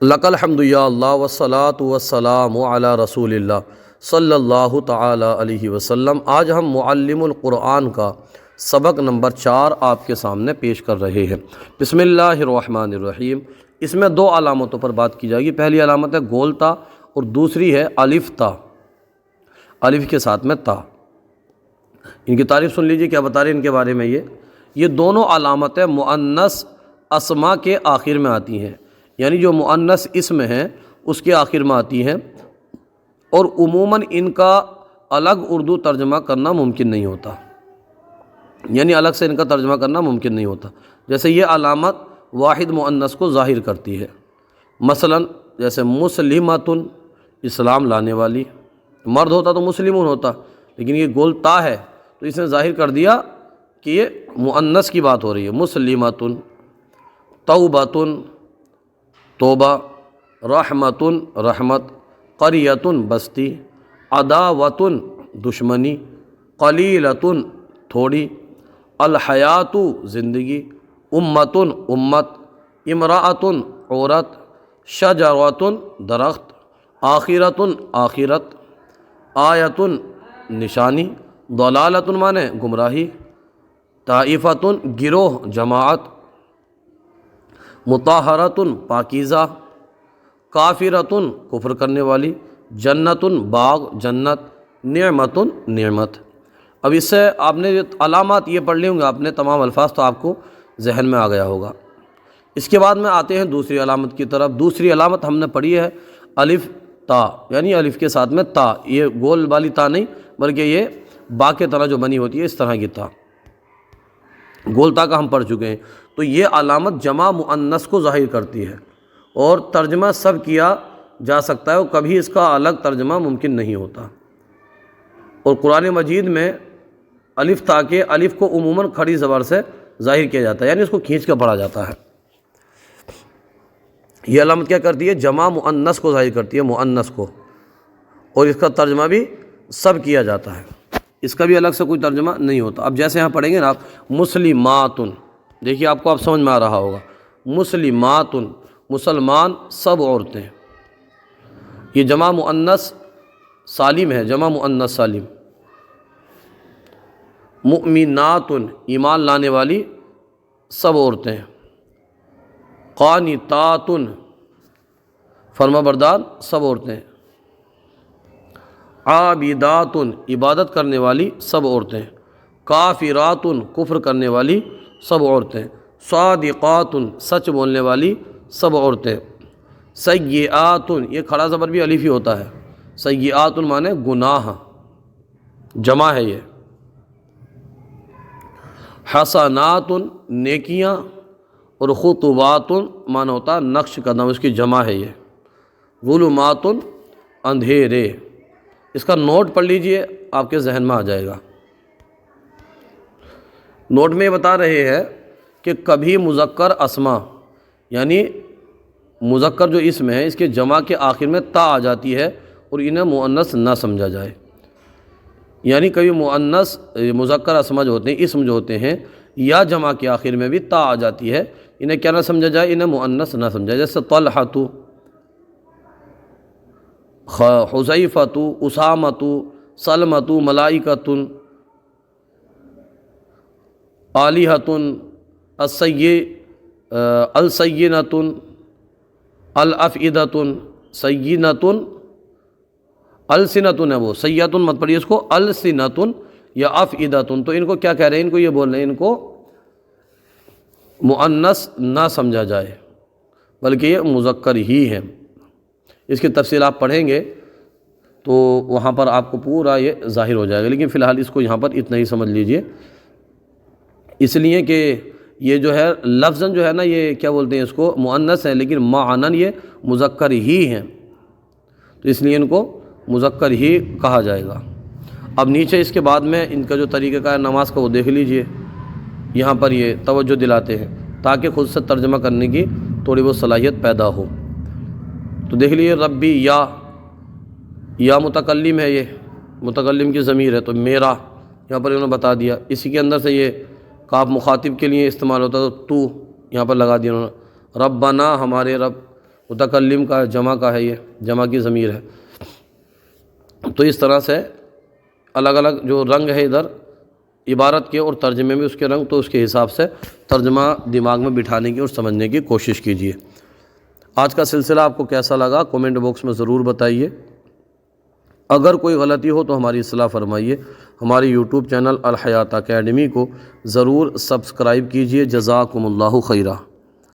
لک الحمد یا اللہ والصلاة والسلام علی رسول اللہ صلی اللہ تعالی علیہ وسلم۔ آج ہم معلم القرآن کا سبق نمبر 4 آپ کے سامنے پیش کر رہے ہیں۔ بسم اللہ الرحمن الرحیم۔ اس میں 2 علامتوں پر بات کی جائے گی۔ پہلی علامت ہے گول تا اور دوسری ہے الف تا، الف کے ساتھ میں تا۔ ان کی تعریف سن لیجیے، کیا بتا رہے ہیں ان کے بارے میں۔ یہ دونوں علامتیں مؤنث اسما کے آخر میں آتی ہیں، یعنی جو مؤنث اسم ہیں اس کے آخر میں آتی ہیں، اور عموماً ان کا الگ اردو ترجمہ کرنا ممکن نہیں ہوتا، یعنی الگ سے ان کا ترجمہ کرنا ممکن نہیں ہوتا۔ جیسے یہ علامت واحد مؤنث کو ظاہر کرتی ہے، مثلا جیسے مسلمۃن، اسلام لانے والی، مرد ہوتا تو مسلمون ہوتا، لیکن یہ گول تا ہے تو اس نے ظاہر کر دیا کہ یہ مؤنث کی بات ہو رہی ہے۔ مسلمۃن، توبۃن، توبہ، رحمتن، رحمت، قریۃن، بستی، عداوتن، دشمنی، قلیلتن، تھوڑی، الحیات، زندگی، امتن، امت، امرأتن، عورت، شجرۃن، درخت، آخرتن، آخرت، آیتن، نشانی، ضلالتن مانے گمراہی، طائفتن، گروہ، جماعت، مطہرتن، پاکیزہ، کافرتن، کفر کرنے والی، جنتن، باغ، جنت، نعمتن، نعمت۔ اب اس سے آپ نے علامات یہ پڑھ لی ہوں گے آپ نے تمام الفاظ، تو آپ کو ذہن میں آ گیا ہوگا۔ اس کے بعد میں آتے ہیں دوسری علامت کی طرف۔ دوسری علامت ہم نے پڑھی ہے الف تا، یعنی الف کے ساتھ میں تا، یہ گول والی تا نہیں بلکہ یہ با کے طرح جو بنی ہوتی ہے اس طرح کی تا، گول تا کا ہم پڑھ چکے ہیں۔ تو یہ علامت جمع مؤنث کو ظاہر کرتی ہے، اور ترجمہ سب کیا جا سکتا ہے، اور کبھی اس کا الگ ترجمہ ممکن نہیں ہوتا۔ اور قرآن مجید میں الف تا کے الف کو عموماً کھڑی زبر سے ظاہر کیا جاتا ہے، یعنی اس کو کھینچ کے پڑھا جاتا ہے۔ یہ علامت کیا کرتی ہے؟ جمع مؤنث کو ظاہر کرتی ہے، مؤنث کو، اور اس کا ترجمہ بھی سب کیا جاتا ہے، اس کا بھی الگ سے کوئی ترجمہ نہیں ہوتا۔ اب جیسے یہاں پڑھیں گے نا آپ مسلماتن، دیکھیے آپ کو اب سمجھ میں آ رہا ہوگا۔ مسلماتن، مسلمان، سب عورتیں، یہ جمع مؤنث سالم ہے، جمع مؤنث سالم۔ مؤمناتن، ایمان لانے والی، سب عورتیں۔ قانتاتن، فرما بردار، سب عورتیں۔ عابداتن، عبادت کرنے والی، سب عورتیں۔ کافراتن، کفر کرنے والی، سب عورتیں۔ صادقاتن، سچ بولنے والی، سب عورتیں۔ سیئاتن، یہ کھڑا زبر بھی الف ہی ہوتا ہے، سیئاتن مانے گناہ، جمع ہے یہ۔ حسناتن، نیکیاں، اور خطواتن مانا ہوتا ہے نقش قدم، اس کی جمع ہے یہ۔ ظلماتن، اندھیرے۔ اس کا نوٹ پڑھ لیجئے، آپ کے ذہن میں آ جائے گا۔ نوٹ میں یہ بتا رہے ہیں کہ کبھی مذکر اسما، یعنی مذکر جو اسم ہے اس کے جمع کے آخر میں تا آ جاتی ہے اور انہیں مؤنث نہ سمجھا جائے، یعنی کبھی مؤنث مذکر اسما جو ہوتے ہیں، اسم جو ہوتے ہیں، یا جمع کے آخر میں بھی تا آ جاتی ہے، انہیں کیا نہ سمجھا جائے، انہیں مؤنث نہ سمجھا جائے۔ جیسے طلحۃ، حذیفۃ، اسامۃ، سلمۃ، ملائکۃ، آلہۃ، السینۃ، الافئدۃ، سینۃ، السنۃ ہے وہ، سیئۃ مت پڑھیے اس کو، السنۃ یا افئدۃ، تو ان کو کیا کہہ رہے ہیں؟ ان کو یہ بول رہے ہیں ان کو مؤنث نہ سمجھا جائے بلکہ یہ مذکر ہی ہے۔ اس کی تفصیل آپ پڑھیں گے تو وہاں پر آپ کو پورا یہ ظاہر ہو جائے گا، لیکن فی الحال اس کو یہاں پر اتنا ہی سمجھ لیجئے، اس لیے کہ یہ جو ہے لفظاً جو ہے نا، یہ کیا بولتے ہیں اس کو، مؤنث ہے، لیکن معناً یہ مذکر ہی ہیں، تو اس لیے ان کو مذکر ہی کہا جائے گا۔ اب نیچے اس کے بعد میں ان کا جو طریقہ کار نماز کا وہ دیکھ لیجئے، یہاں پر یہ توجہ دلاتے ہیں تاکہ خود سے ترجمہ کرنے کی تھوڑی بہت صلاحیت پیدا ہو۔ تو دیکھ لیجیے، ربی، یا متکلم ہے، یہ متکلم کی ضمیر ہے، تو میرا یہاں پر انہوں نے بتا دیا۔ اسی کے اندر سے یہ کاف مخاطب کے لیے استعمال ہوتا ہے، تو یہاں پر لگا دیا انہوں نے، ربنا، ہمارے رب، متکلم کا جمع کا ہے، یہ جمع کی ضمیر ہے۔ تو اس طرح سے الگ الگ جو رنگ ہے ادھر عبارت کے اور ترجمے میں اس کے رنگ، تو اس کے حساب سے ترجمہ دماغ میں بٹھانے کی اور سمجھنے کی کوشش کیجیے۔ آج کا سلسلہ آپ کو کیسا لگا کومنٹ باکس میں ضرور بتائیے۔ اگر کوئی غلطی ہو تو ہماری اصلاح فرمائیے۔ ہماری یوٹیوب چینل الحیات اکیڈمی کو ضرور سبسکرائب کیجیے۔ جزاکم اللہ خیرہ۔